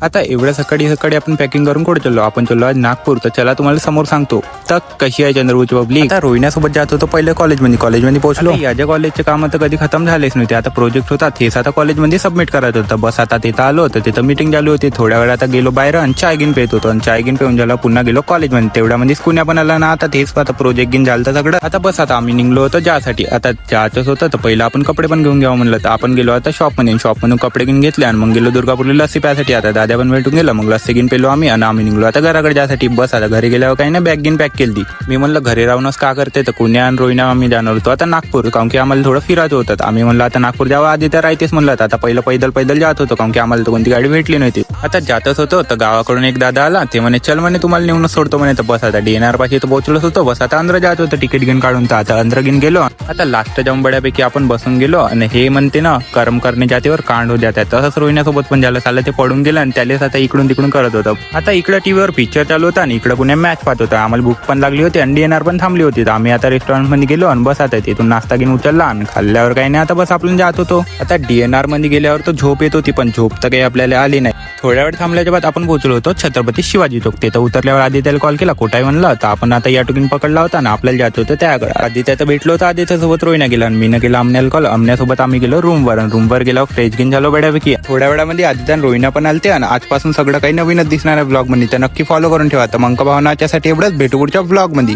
आता एवढ्या सकाळी सकाळी आपण पॅकिंग करून कुठे चाललो? आपण चाललो आज नागपूर. तर चला तुम्हाला समोर सांगतो तर कशी आहे चंद्रपूरची पब्लिक. आता रोहिण्यासोबत जात होतो पहिले कॉलेजमध्ये पोहोचलो. याच्या कॉलेजचे काम तर कधी खतम झालेच नव्हते. आता प्रोजेक्ट होता हेच आता कॉलेजमध्ये सबमिट करायचं होतं. बस आता तिथं आलो तर तिथं मीटिंग चालू होती. थोड्या वेळ आता गेलो बाहेर आणि चाय घेऊन पेत होतो आणि चाय घेऊन पेऊन झाला पुन्हा गेलो कॉलेजमध्ये. तेवढ्यामध्ये कुण्या पण आला ना. आता तेच आता प्रोजेक्ट घेऊन झालं सगळं. आता बस आता आम्ही निघलो होतो ज्यासाठी. आता जायचंच होतं तर पहिलं आपण कपडे पण घेऊन घ्यावं म्हणलं. तर आपण गेलो आता शॉपमधून कपडे घेऊन घेतले आणि मग गेलो दुर्गापूरला लस्सी प्यासाठी. आता दादा पण भेटून गेला. मग लस्सी घेऊन पेलो आम्ही आणि आम्ही निघलो आता घराकडे जायसाठी. बस आता घरी गेल्यावर काही ना बॅग घेऊन पॅक केली. मी म्हणलं घरी राहूनच का करते. तर कुण्या आणि रोहिणा आम्ही जाणार होतो आता नागपूर. कारण की आम्हाला थोडं फिरायचं होतं. आम्ही म्हणलं आता नागपूर जावं. आधी तर राहतेच म्हणलं. आता पहिलं पैदल जात होतो कारण की आम्हाला तर कोणती गाडी भेटली नव्हती. आता जातच होतो तर गावाकडून एक दादा आला. ते म्हणे चल म्हणे तुम्हाला नेऊनच सोडतो म्हणे. तर बस आता DNR पाशी तर पोहोचलोच होतो. बस आता अंदर जात होतं तिकीट घेऊन काढून. तर आता अंदर घेऊन गेलो. आता लास्ट जाऊन बड्यापैकी आपण बसून गेलो आणि हे म्हणते ना कर्म करणे जातीवर कांड हो जातात. तसंच रोहिण्यासोबत पण झालं. साला ते पडून गेलं आणि त्यालाच आता इकडून तिकडून करत होतं. आता इकडे टीव्हीवर पिक्चर चालू होता आणि इकडे पुण्या मॅच पाहत होता. आम्हाला भूक पण लागली होती आणि DNR पण थांबली होती. तर आम्ही आता रेस्टॉरंटमध्ये गेलो आणि बस आता तिथून नाश्ता घेऊन उचलला आणि खाल्ल्यावर काही नाही. आता बस आपण जात होतो. आता DNR मध्ये गेल्यावर तर झोप येत होती पण झोप तर काही आपल्याला आली नाही. थोड्या वेळ थांबल्याच्या बाद आपण पोहोचलो होतो छत्रपती शिवाजी चौक. तिथं उतरल्यावर आदित्याला कॉल केला कुठे म्हणलं. तर आपण आता या टुकीन पकडला होता ना आपल्याला जात होतं त्याकडे. आदित्य तर भेटलो होतं. आदित्यसोबत रोहिणा गेला आणि मीनं केला अमन्याला कॉल. अमन्यासोबत आम्ही गेलो रूमवर गेलो फ्रेश घेऊन झालो बड्यापैकी. थोड्या वेळामध्ये आदित्य आणि रोहिणा पण आलते आणि आजपासून सगळं काही नवीनच दिसणार आहे ब्लॉग मध्ये. तर नक्की फॉलो करून ठेवा. तर मंक भावनाच्यासाठी एवढंच. भेटू पुढच्या ब्लॉग मध्ये.